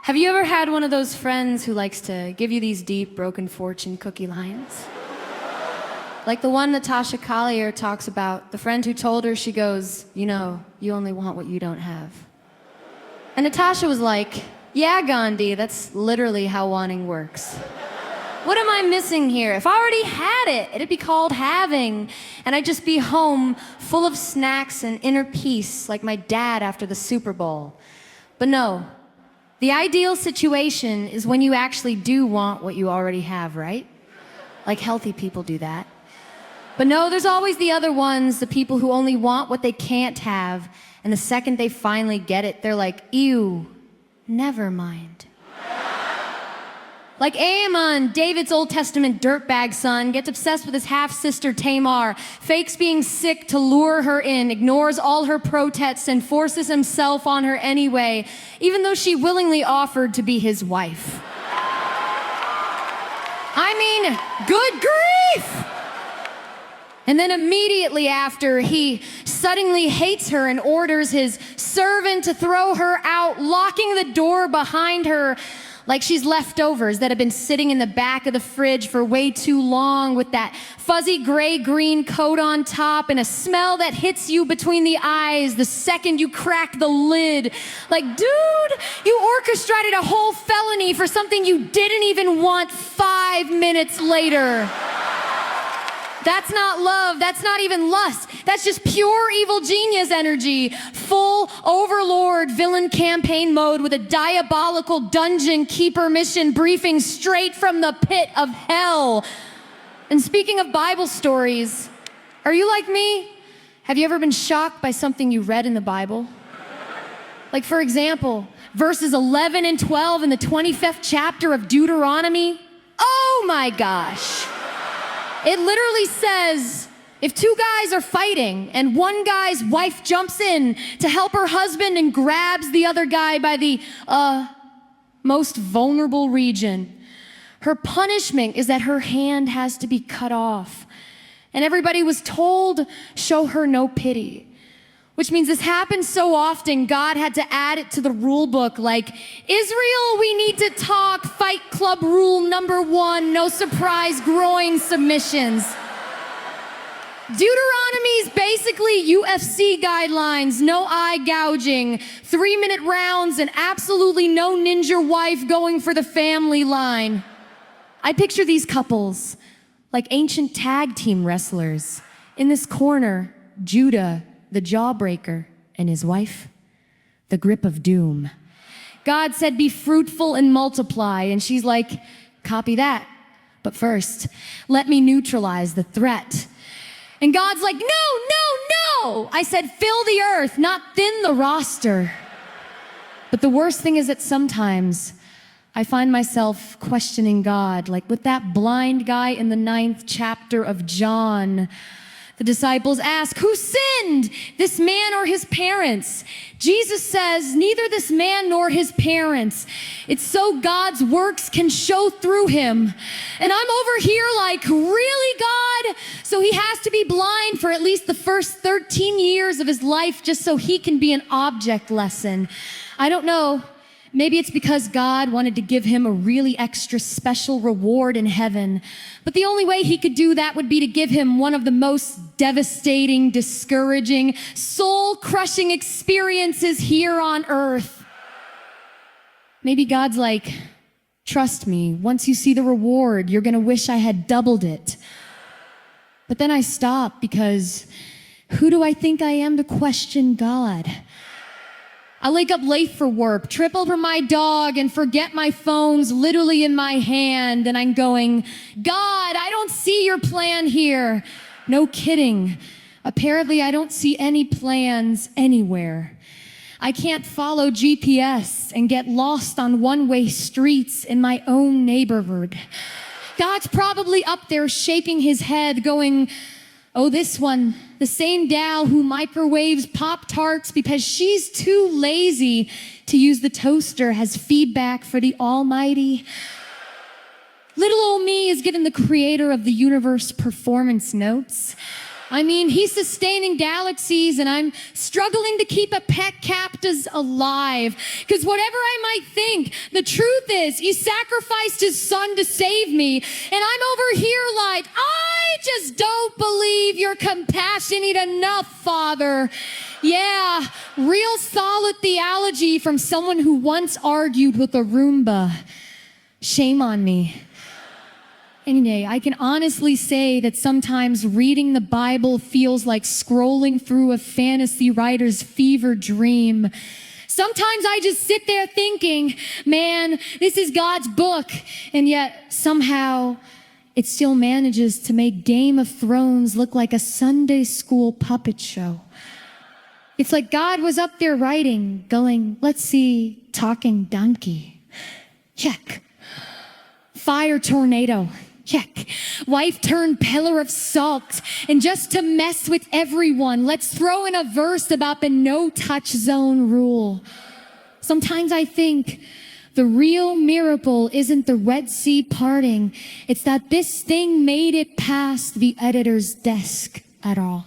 Have you ever had one of those friends who likes to give you these deep, broken fortune cookie lines? Like the one Natasha Collier talks about, the friend who told her, she goes, you know, you only want what you don't have. And Natasha was like, yeah, Gandhi, that's literally how wanting works. What am I missing here? If I already had it, it'd be called having, and I'd just be home full of snacks and inner peace like my dad after the Super Bowl. But no. The ideal situation is when you actually do want what you already have, right? Like healthy people do that. But no, there's always the other ones, the people who only want what they can't have, and the second they finally get it, they're like, ew, never mind. Like Ammon, David's Old Testament dirtbag son, gets obsessed with his half-sister Tamar, fakes being sick to lure her in, ignores all her protests, and forces himself on her anyway, even though she willingly offered to be his wife. I mean, good grief! And then immediately after, he suddenly hates her and orders his servant to throw her out, locking the door behind her like she's leftovers that have been sitting in the back of the fridge for way too long with that fuzzy gray-green coat on top and a smell that hits you between the eyes the second you crack the lid. Like, dude, you orchestrated a whole felony for something you didn't even want 5 minutes later. That's not love, that's not even lust, that's just pure evil genius energy. Full overlord villain campaign mode with a diabolical dungeon keeper mission briefing straight from the pit of hell. And speaking of Bible stories, are you like me? Have you ever been shocked by something you read in the Bible? Like, for example, verses 11 and 12 in the 25th chapter of Deuteronomy. Oh my gosh. It literally says, if two guys are fighting and one guy's wife jumps in to help her husband and grabs the other guy by the most vulnerable region, her punishment is that her hand has to be cut off. And everybody was told, show her no pity. Which means this happens so often, God had to add it to the rule book, like, Israel, we need to talk, Fight Club rule number 1, no surprise groin submissions. Deuteronomy's basically UFC guidelines, no eye gouging, 3-minute rounds, and absolutely no ninja wife going for the family line. I picture these couples like ancient tag team wrestlers. In this corner, Judah, the jawbreaker, and his wife, the grip of doom. God said, be fruitful and multiply, and she's like, copy that. But first, let me neutralize the threat. And God's like, no, no, no! I said, fill the earth, not thin the roster. But the worst thing is that sometimes I find myself questioning God, like with that blind guy in the 9th chapter of John. The disciples ask, who sinned, this man or his parents? Jesus says, neither this man nor his parents. It's so God's works can show through him. And I'm over here like, really, God? So he has to be blind for at least the first 13 years of his life just so he can be an object lesson. I don't know. Maybe it's because God wanted to give him a really extra special reward in heaven. But the only way he could do that would be to give him one of the most devastating, discouraging, soul-crushing experiences here on earth. Maybe God's like, trust me, once you see the reward, you're gonna wish I had doubled it. But then I stop because who do I think I am to question God? I wake up late for work, trip over my dog, and forget my phone's literally in my hand, and I'm going, God, I don't see your plan here. No kidding. Apparently, I don't see any plans anywhere. I can't follow GPS and get lost on one-way streets in my own neighborhood. God's probably up there shaking his head, going, oh, this one, the same gal who microwaves Pop-Tarts because she's too lazy to use the toaster has feedback for the almighty. Little old me is getting the creator of the universe performance notes. I mean, he's sustaining galaxies and I'm struggling to keep a pet cactus alive. Because whatever I might think, the truth is he sacrificed his son to save me. And I'm over here like, I just don't believe you're compassionate enough, Father. Yeah, real solid theology from someone who once argued with a Roomba. Shame on me. Anyway, I can honestly say that sometimes reading the Bible feels like scrolling through a fantasy writer's fever dream. Sometimes I just sit there thinking, man, this is God's book, and yet somehow it still manages to make Game of Thrones look like a Sunday school puppet show. It's like God was up there writing, going, let's see, talking donkey. Check. Fire tornado. Check. Wife turned pillar of salt. And just to mess with everyone, let's throw in a verse about the no-touch zone rule. Sometimes I think the real miracle isn't the Red Sea parting. It's that this thing made it past the editor's desk at all.